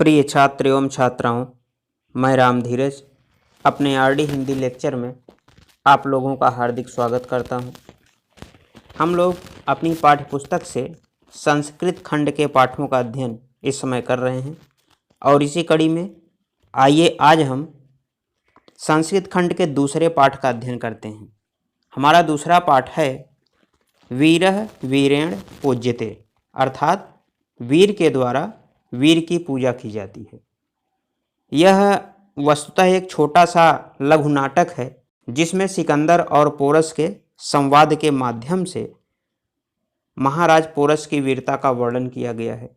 प्रिय छात्र एवं छात्राओं, मैं राम धीरज अपने आरडी हिंदी लेक्चर में आप लोगों का हार्दिक स्वागत करता हूं। हम लोग अपनी पाठ्य पुस्तक से संस्कृत खंड के पाठों का अध्ययन इस समय कर रहे हैं और इसी कड़ी में आइए आज हम संस्कृत खंड के दूसरे पाठ का अध्ययन करते हैं। हमारा दूसरा पाठ है वीरः वीरेण पूज्यते, अर्थात वीर के द्वारा वीर की पूजा की जाती है। यह वस्तुतः एक छोटा सा लघु नाटक है जिसमें सिकंदर और पोरस के संवाद के माध्यम से महाराज पोरस की वीरता का वर्णन किया गया है।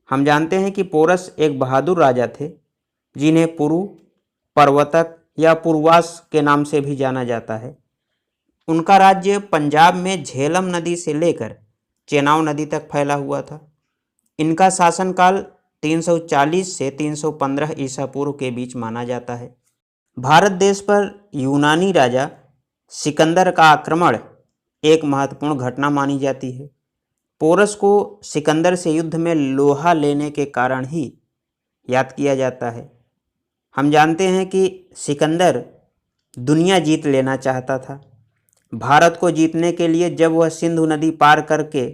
हम जानते हैं कि पोरस एक बहादुर राजा थे जिन्हें पुरु, पर्वतक या पुरवास के नाम से भी जाना जाता है। उनका राज्य पंजाब में झेलम नदी से लेकर चेनाब नदी तक फैला हुआ था। इनका शासनकाल 340 से 315 ईसा पूर्व के बीच माना जाता है। भारत देश पर यूनानी राजा सिकंदर का आक्रमण एक महत्वपूर्ण घटना मानी जाती है। पोरस को सिकंदर से युद्ध में लोहा लेने के कारण ही याद किया जाता है। हम जानते हैं कि सिकंदर दुनिया जीत लेना चाहता था। भारत को जीतने के लिए जब वह सिंधु नदी पार करके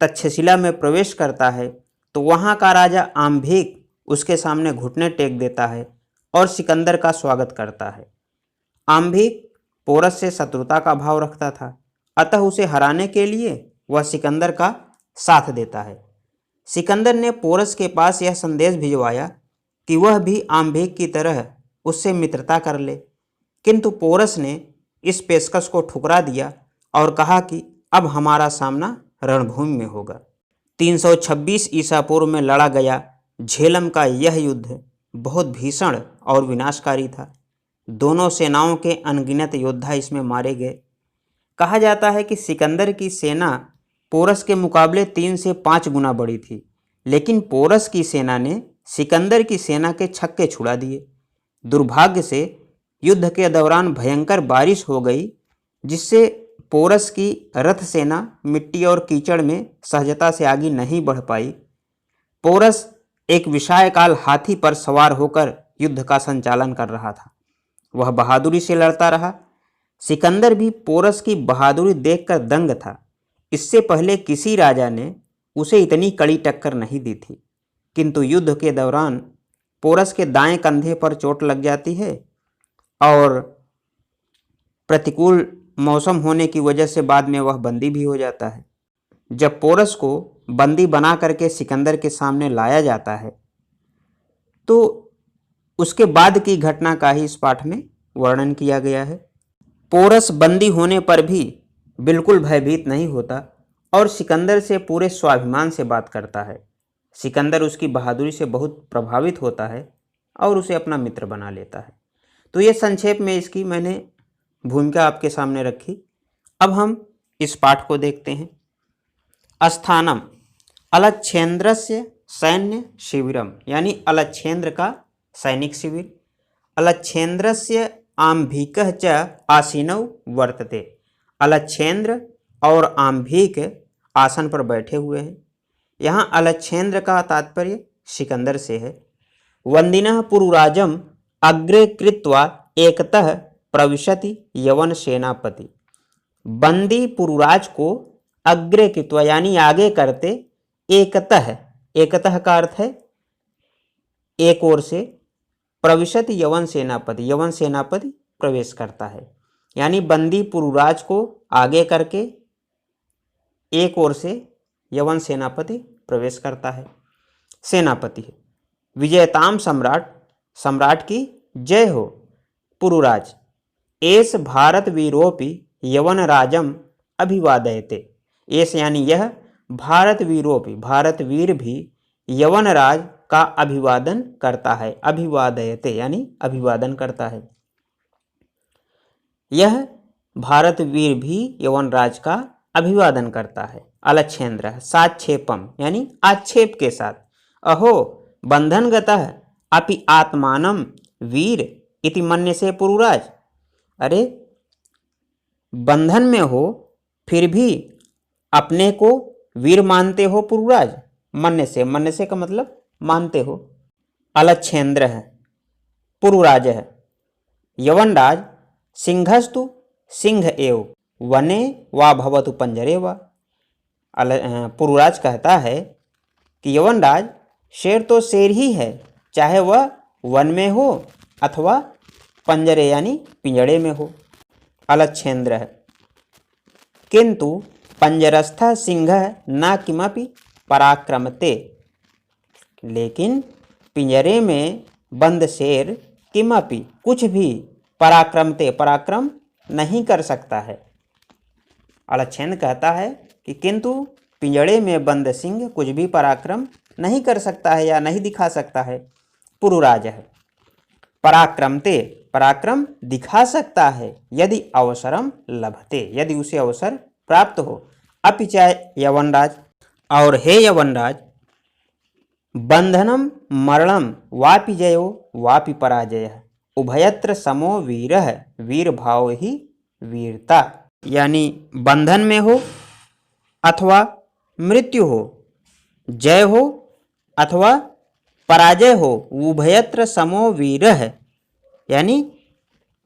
तक्षशिला में प्रवेश करता है तो वहाँ का राजा आम्भिक उसके सामने घुटने टेक देता है और सिकंदर का स्वागत करता है। आम्भिक पोरस से शत्रुता का भाव रखता था, अतः उसे हराने के लिए वह सिकंदर का साथ देता है। सिकंदर ने पोरस के पास यह संदेश भिजवाया कि वह भी आम्भिक की तरह उससे मित्रता कर ले, किंतु पोरस ने इस पेशकश को ठुकरा दिया और कहा कि अब हमारा सामना रणभूमि में होगा। 326 ईसा पूर्व में लड़ा गया झेलम का यह युद्ध बहुत भीषण और विनाशकारी था। दोनों सेनाओं के अनगिनत योद्धा इसमें मारे गए। कहा जाता है कि सिकंदर की सेना पोरस के मुकाबले 3 से 5 गुना बड़ी थी, लेकिन पोरस की सेना ने सिकंदर की सेना के छक्के छुड़ा दिए। दुर्भाग्य से युद्ध के दौरान भयंकर बारिश हो गई, जिससे पोरस की रथ सेना मिट्टी और कीचड़ में सहजता से आगे नहीं बढ़ पाई। पोरस एक विशालकाय हाथी पर सवार होकर युद्ध का संचालन कर रहा था। वह बहादुरी से लड़ता रहा। सिकंदर भी पोरस की बहादुरी देखकर दंग था। इससे पहले किसी राजा ने उसे इतनी कड़ी टक्कर नहीं दी थी, किंतु युद्ध के दौरान पोरस के दाएं कंधे पर चोट लग जाती है और प्रतिकूल मौसम होने की वजह से बाद में वह बंदी भी हो जाता है। जब पोरस को बंदी बना करके सिकंदर के सामने लाया जाता है तो उसके बाद की घटना का ही इस पाठ में वर्णन किया गया है। पोरस बंदी होने पर भी बिल्कुल भयभीत नहीं होता और सिकंदर से पूरे स्वाभिमान से बात करता है। सिकंदर उसकी बहादुरी से बहुत प्रभावित होता है और उसे अपना मित्र बना लेता है। तो ये संक्षेप में इसकी मैंने भूमिका आपके सामने रखी। अब हम इस पाठ को देखते हैं। स्थानम अलच्छेन्द्रस्य सैन्य शिविरम, यानी अलच्छेन्द्र का सैनिक शिविर। अलच्छेन्द्रस्य आम्भिकः च आसीनौ वर्तते। अलच्छेन्द्र और आम्भिक आसन पर बैठे हुए हैं। यहाँ अलच्छेन्द्र का तात्पर्य सिकंदर से है। वंदिनः पुरुराजम अग्रे कृत्वा एकतः प्रविशति यवन सेनापति। बंदी पुरुराज को अग्रे कृत्वा यानी आगे करते, एकतः का अर्थ है एक ओर से, प्रविशति यवन सेनापति, यवन सेनापति प्रवेश करता है। यानी बंदी पुरुराज को आगे करके एक ओर से यवन सेनापति प्रवेश करता है। सेनापति है। विजयताम सम्राट, सम्राट की जय हो। पुरुराज एस भारत वीरोपि यवन राजम अभिवादयते। एस यानी यह, भारत वीरोपि भारत वीर भी यवन राज का अभिवादन करता है। अभिवादयते यानी अभिवादन करता है। यह भारत वीर भी यवन राज का अभिवादन करता है। अलच्छेन्द्र साक्षेपम यानी आक्षेप के साथ। अहो बंधनगतः अपि आत्मानं वीर इति मन्यसे पुरुराज। अरे बंधन में हो फिर भी अपने को वीर मानते हो पुरुराज। मन्य से का मतलब मानते हो। अलच्छेन्द्र है, पुरुराज है। यवनराज सिंहस्तु सिंह एव वने वा भवतु पंजरे वा। पुरुराज कहता है कि यवनराज शेर तो शेर ही है, चाहे वह वन में हो अथवा पंजरे यानी पिंजड़े में हो। अलच्छेन्द्र है। किंतु पंजरस्थ सिंह न किमपि पराक्रमते, लेकिन पिंजरे में बंद शेर किमपि कुछ भी पराक्रमते पराक्रम नहीं कर सकता है। अलच्छेन्द्र कहता है कि किंतु पिंजड़े में बंद सिंह कुछ भी पराक्रम नहीं कर सकता है या नहीं दिखा सकता है। पुरुराज है। पराक्रमते पराक्रम दिखा सकता है यदि अवसरम लभते, यदि उसे अवसर प्राप्त हो। अपिच यवनराज, और हे यवनराज, बंधनम मरणम वापि जयो वापि पराजय उभयत्र समो वीरः, वीर भाव ही वीरता। यानी बंधन में हो अथवा मृत्यु हो, जय हो अथवा पराजय हो, उभयत्र समो वीरः, यानी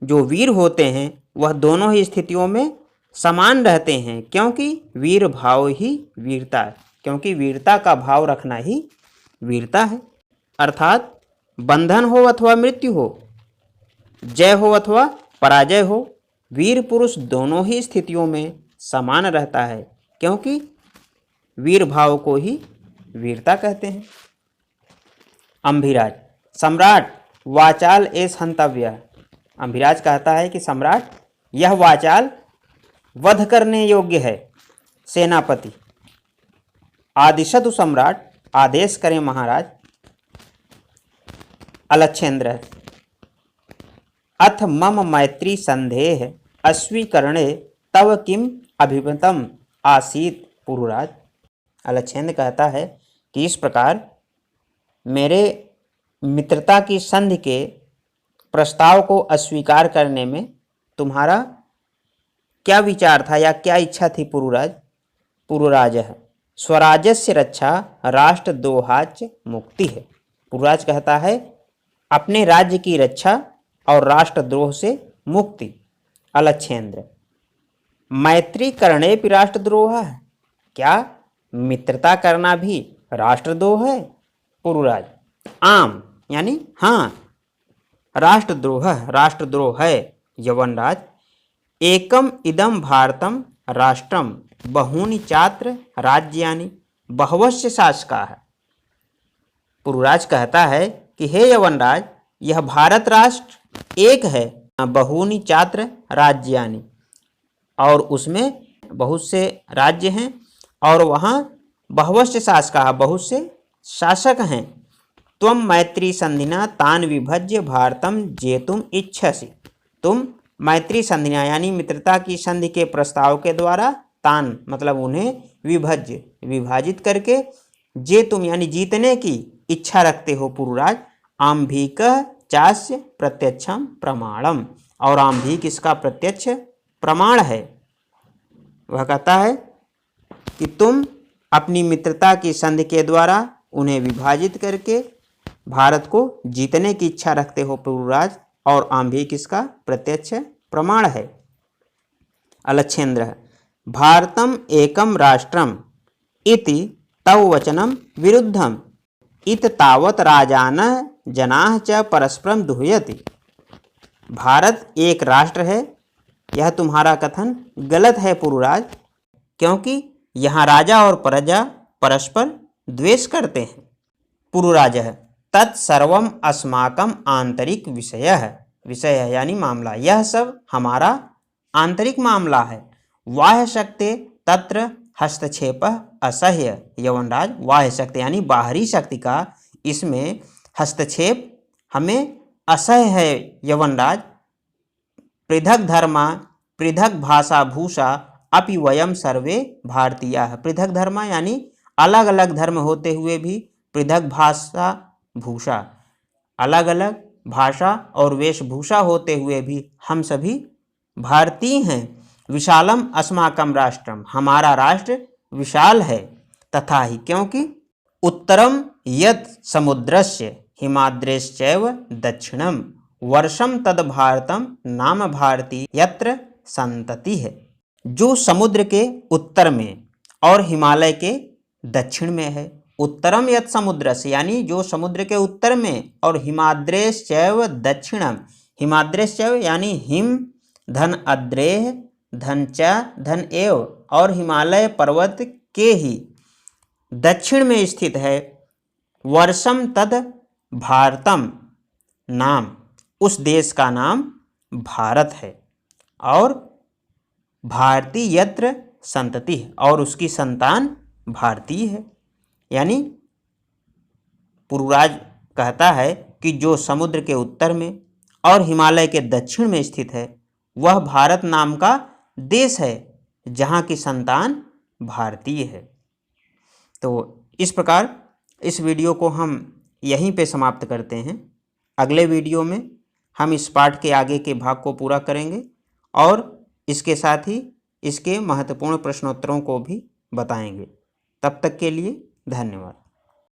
जो वीर होते हैं वह दोनों ही स्थितियों में समान रहते हैं, क्योंकि वीर भाव ही वीरता है, क्योंकि वीरता का भाव रखना ही वीरता है। अर्थात बंधन हो अथवा मृत्यु हो, जय हो अथवा पराजय हो, वीर पुरुष दोनों ही स्थितियों में समान रहता है, क्योंकि वीर भाव को ही वीरता कहते हैं। अम्भिराज, सम्राट वाचाल एस हंतव्य। अम्भिराज कहता है कि सम्राट यह वाचाल वध करने योग्य है। सेनापति, आदिशतु सम्राट, आदेश करें महाराज। अलच्छेन्द्र, अथ मम मैत्री संदेह अस्वीकरणे तव किम अभिमतम आसीत पुरुराज। अलच्छेन्द्र कहता है कि इस प्रकार मेरे मित्रता की संधि के प्रस्ताव को अस्वीकार करने में तुम्हारा क्या विचार था या क्या इच्छा थी पुरुराज। पुरुराज है। स्वराज्यस्य रक्षा राष्ट्रद्रोहाच मुक्ति है। पुरुराज कहता है अपने राज्य की रक्षा और राष्ट्रद्रोह से मुक्ति। अलच्छेन्द्र, मैत्री करने भी राष्ट्रद्रोह है, क्या मित्रता करना भी राष्ट्रद्रोह है। पुरुराज, आम यानी हाँ, राष्ट्रद्रोह है। यवनराज, एकम इदम भारतम राष्ट्रम बहूनि चात्र राज्यानि बहवस्य शासकाः। पुरुराज कहता है कि हे यवनराज, यह भारत राष्ट्र एक है, बहूनि चात्र राज्यानि, और उसमें बहुत से राज्य हैं और वहाँ बहवस्य शासकाः, बहुत से शासक हैं। त्वं मैत्री संधिना तान विभज्य भारतम जेतुम इच्छसि। तुम मैत्री संधिना यानी मित्रता की संधि के प्रस्ताव के द्वारा तान मतलब उन्हें विभज्य विभाजित करके जेतुम यानी जीतने की इच्छा रखते हो पुरुराज। आम्भीक चास्य प्रत्यक्षम प्रमाणम, और आम्भीक इसका प्रत्यक्ष प्रमाण है। वह कहता है कि तुम अपनी मित्रता की संधि के द्वारा उन्हें विभाजित करके भारत को जीतने की इच्छा रखते हो पुरुराज, और आम्भीक इसका प्रत्यक्ष प्रमाण है। अलच्छेन्द्र, भारतम एकम राष्ट्रम इति तव वचनम विरुद्धम इत तावत राजानः जनाः च परस्परम दुह्यति। भारत एक राष्ट्र है, यह तुम्हारा कथन गलत है पुरुराज, क्योंकि यहाँ राजा और प्रजा परस्पर द्वेष करते हैं। पुरुराज है। तत्सर्वम अस्माकम आंतरिक विषय है। विषय है यानी मामला, यह सब हमारा आंतरिक मामला है। बाह्य शक्ति तत्र हस्तक्षेप असह्य। यवनराज, बाह्य शक्ति यानी बाहरी शक्ति का इसमें हस्तक्षेप हमें असह्य है। यवनराज, पृथक धर्मा पृथक भाषा भूषा अपि वयम सर्वे भारतीयाः। पृथक धर्म यानी अलग अलग धर्म होते हुए भी पृथक भाषा भूषा, अलग अलग भाषा और वेशभूषा होते हुए भी हम सभी भारतीय हैं। विशालम अस्माकम राष्ट्रम, हमारा राष्ट्र विशाल है। तथा ही, क्योंकि उत्तरम यत् समुद्रस्य हिमाद्रेश्चैव दक्षिणम वर्षम तद भारतम नाम भारती यत्र संतति है। जो समुद्र के उत्तर में और हिमालय के दक्षिण में है। उत्तरम यत् समुद्रस्य, यानी जो समुद्र के उत्तर में, और हिमाद्रेश्चैव दक्षिणम, हिमाद्रेश्चैव यानी हिम धन अद्रेह धन च धन एव, और हिमालय पर्वत के ही दक्षिण में स्थित है। वर्षम तद भारतम नाम, उस देश का नाम भारत है। और भारतीय यत्र संतति है, और उसकी संतान भारतीय है। यानी पुरुराज कहता है कि जो समुद्र के उत्तर में और हिमालय के दक्षिण में स्थित है वह भारत नाम का देश है, जहाँ की संतान भारतीय है। तो इस प्रकार इस वीडियो को हम यहीं पे समाप्त करते हैं। अगले वीडियो में हम इस पाठ के आगे के भाग को पूरा करेंगे और इसके साथ ही इसके महत्वपूर्ण प्रश्नोत्तरों को भी बताएंगे। तब तक के लिए धन्यवाद।